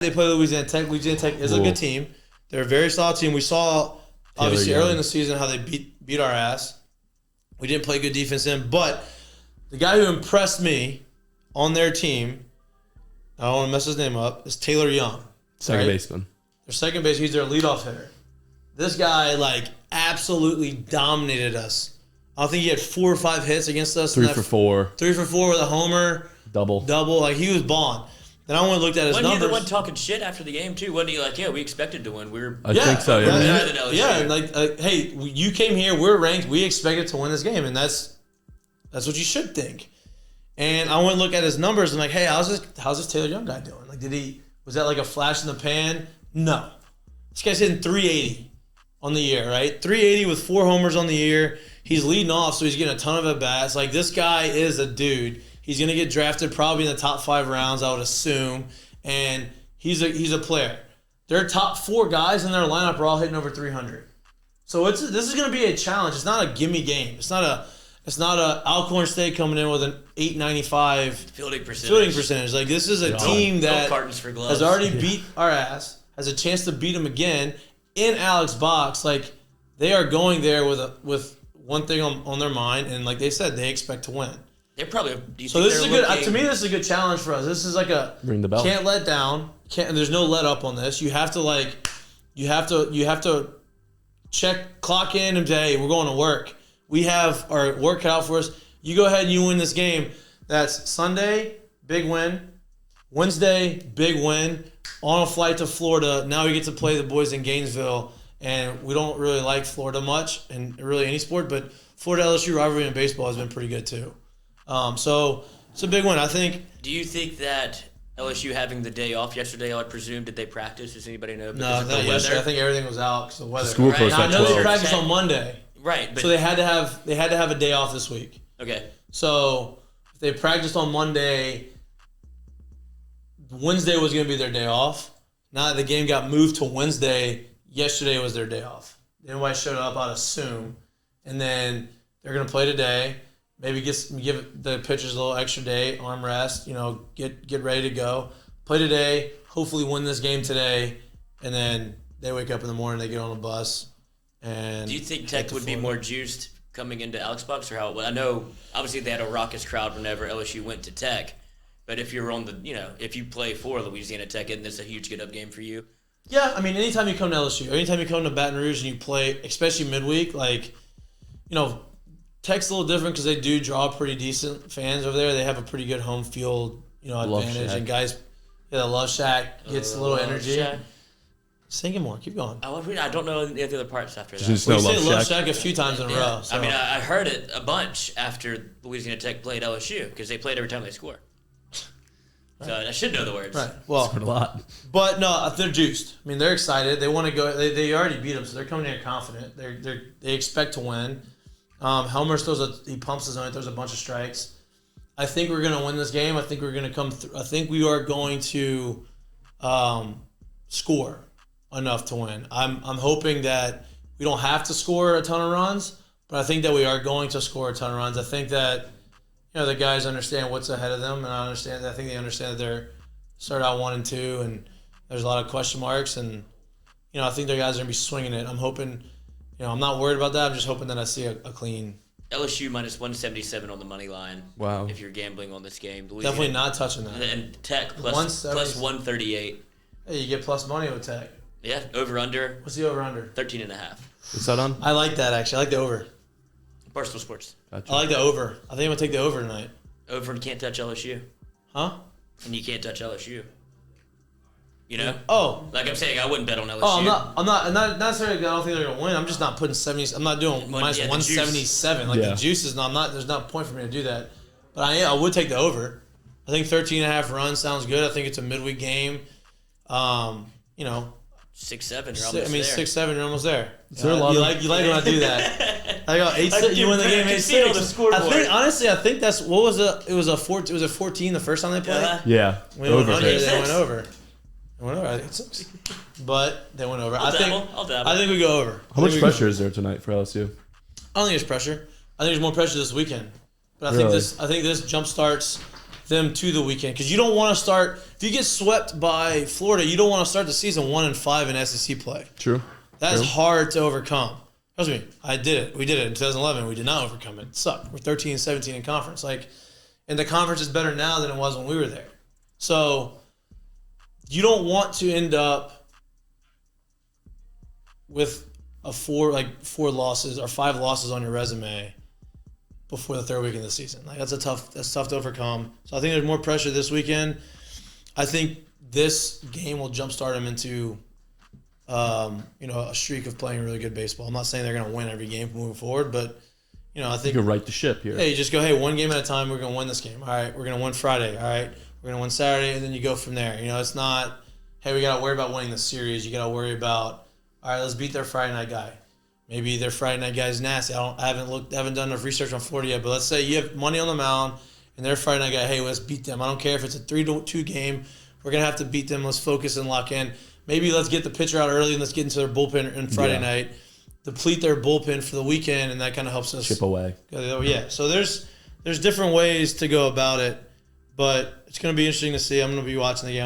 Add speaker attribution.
Speaker 1: They play Louisiana Tech. Louisiana Tech is a good team. They're a very solid team. We saw, obviously, early in the season how they beat our ass. We didn't play good defense in, but the guy who impressed me on their team, I don't want to mess his name up, is Taylor Young.
Speaker 2: Second baseman.
Speaker 1: Their second base, he's their leadoff hitter. This guy, absolutely dominated us. I think he had 4 or 5 hits against us.
Speaker 2: 3 for 4.
Speaker 1: 3 for 4 with a homer.
Speaker 2: Double.
Speaker 1: He was balling. Then I went and looked at his numbers.
Speaker 3: Wasn't he the one talking shit after the game, too? Wasn't he like, we expected to win.
Speaker 2: I think so,
Speaker 1: yeah. Hey, you came here, we're ranked, we expected to win this game, and that's what you should think. And I went and looked at his numbers and hey, how's this Taylor Young guy doing? Was that a flash in the pan? No. This guy's hitting 380 on the year, right? 380 with 4 homers on the year. He's leading off, so he's getting a ton of at-bats. This guy is a dude. He's going to get drafted probably in the top 5 rounds, I would assume. And he's a player. Their top 4 guys in their lineup are all hitting over 300. So this is going to be a challenge. It's not a gimme game. It's not a Alcorn State coming in with an 895
Speaker 3: fielding percentage.
Speaker 1: This is a team that has already beat our ass, has a chance to beat them again in Alex Box. They are going there with one thing on their mind, and like they said, they expect to win.
Speaker 3: They're probably.
Speaker 1: So this is a good. To me, this is a good challenge for us. This is
Speaker 2: ring the bell.
Speaker 1: Can't let down. There's no let up on this. You have to you have to clock in and say, hey, we're going to work. We have our work cut out for us. You go ahead and you win this game. That's Sunday, big win. Wednesday, big win. On a flight to Florida. Now we get to play the boys in Gainesville. And we don't really like Florida much in really any sport, but Florida LSU rivalry in baseball has been pretty good too. So it's a big one, I think.
Speaker 3: Do you think that LSU having the day off yesterday, I would presume, did they practice? Does anybody know?
Speaker 1: No, not yesterday. I think everything was out because of the weather.
Speaker 2: The school closed at 12.
Speaker 1: I know they practiced on Monday.
Speaker 3: Right.
Speaker 1: So they had to have a day off this week.
Speaker 3: Okay.
Speaker 1: So if they practiced on Monday, Wednesday was going to be their day off. Now the game got moved to Wednesday. Yesterday was their day off. Nobody showed up, I'd assume. And then they're going to play today. Maybe give the pitchers a little extra day, arm rest, get ready to go. Play today, hopefully win this game today, and then they wake up in the morning, they get on a bus. And
Speaker 3: do you think Tech would be more juiced coming into Alex Box or how? Well, I know obviously they had a raucous crowd whenever LSU went to Tech, but if you're on if you play for Louisiana Tech, isn't this a huge get-up game for you?
Speaker 1: Yeah, I mean, anytime you come to LSU, anytime you come to Baton Rouge and you play, especially midweek, Tech's a little different because they do draw pretty decent fans over there. They have a pretty good home field, advantage, and guys, the Love Shack gets a little energy. Shack. Sing it more. Keep going.
Speaker 3: I don't know the other parts after that.
Speaker 1: We say Love Shack a few times in a row. So.
Speaker 3: I mean, I heard it a bunch after Louisiana Tech played LSU because they played every time they score. Right. So I should know the words.
Speaker 1: Right. Well,
Speaker 2: a lot.
Speaker 1: But no, they're juiced. I mean, they're excited. They want to go. They already beat them, so they're coming here confident. They expect to win. Helmer he pumps his own. Throws a bunch of strikes. I think we're going to win this game. I think we're going to come through. I think we are going to score enough to win. I'm hoping that we don't have to score a ton of runs, but I think that we are going to score a ton of runs. I think that the guys understand what's ahead of them, and I think they understand that they're start out 1 and 2, and there's a lot of question marks, and I think their guys are gonna be swinging it. I'm hoping, I'm not worried about that. I'm just hoping that I see a clean.
Speaker 3: LSU minus 177 on the money line.
Speaker 2: Wow.
Speaker 3: If you're gambling on this game,
Speaker 1: Definitely not touching that.
Speaker 3: And Tech plus 138.
Speaker 1: Hey, you get plus money with Tech.
Speaker 3: Yeah, over under.
Speaker 1: What's the over under?
Speaker 3: 13.5.
Speaker 2: What's that on?
Speaker 1: I like that actually. I like the over.
Speaker 3: Barstool Sports.
Speaker 1: Gotcha. I like the over. I think I'm gonna take the over tonight.
Speaker 3: Over and can't touch LSU.
Speaker 1: Huh?
Speaker 3: And you can't touch LSU.
Speaker 1: Oh.
Speaker 3: Like I'm saying, I wouldn't bet on LSU.
Speaker 1: Oh, I'm not necessarily. I don't think they're gonna win. I'm just not putting 70. I'm not doing minus 177. The juice is not. There's not a point for me to do that. But I would take the over. I think 13.5 runs sounds good. I think it's a midweek game.
Speaker 3: 6-7, you're almost there.
Speaker 1: 6-7, you're almost there.
Speaker 2: You
Speaker 1: like when I do that. I go 8-6. You win the game 8-6. I think that's what was it? It was a 14 the first time they played.
Speaker 2: Yeah.
Speaker 1: They went over. They went over. I think 6. But they went over.
Speaker 3: I'll dabble.
Speaker 1: I think we go over.
Speaker 2: How much pressure is there tonight for LSU?
Speaker 1: I don't think there's pressure. I think there's more pressure this weekend. But I think this jump starts them to the weekend because you don't want to start. If you get swept by Florida, you don't want to start the season 1-5 in SEC play.
Speaker 2: True.
Speaker 1: That's hard to overcome. Trust me, I did it. We did it in 2011. We did not overcome it. It sucked. We're 13-17 in conference. And the conference is better now than it was when we were there. So you don't want to end up with four losses or 5 losses on your resume before the third week of the season. That's tough to overcome. So I think there's more pressure this weekend. I think this game will jumpstart them into a streak of playing really good baseball. I'm not saying they're going to win every game moving forward, but I think
Speaker 2: you can right the ship here.
Speaker 1: Hey, you just go, one game at a time. We're going to win this game. All right, we're going to win Friday. All right, we're going to win Saturday, and then you go from there. It's not, hey, we got to worry about winning the series. You got to worry about, all right, let's beat their Friday night guy. Maybe their Friday night guy is nasty. I haven't done enough research on Florida yet, but let's say you have money on the mound, and their Friday night guy, hey, let's beat them. I don't care if it's a 3-2 game. We're going to have to beat them. Let's focus and lock in. Maybe let's get the pitcher out early and let's get into their bullpen on Friday night, deplete their bullpen for the weekend, and that kind of helps us
Speaker 2: chip away.
Speaker 1: Yeah, so there's different ways to go about it, but it's going to be interesting to see. I'm going to be watching the game.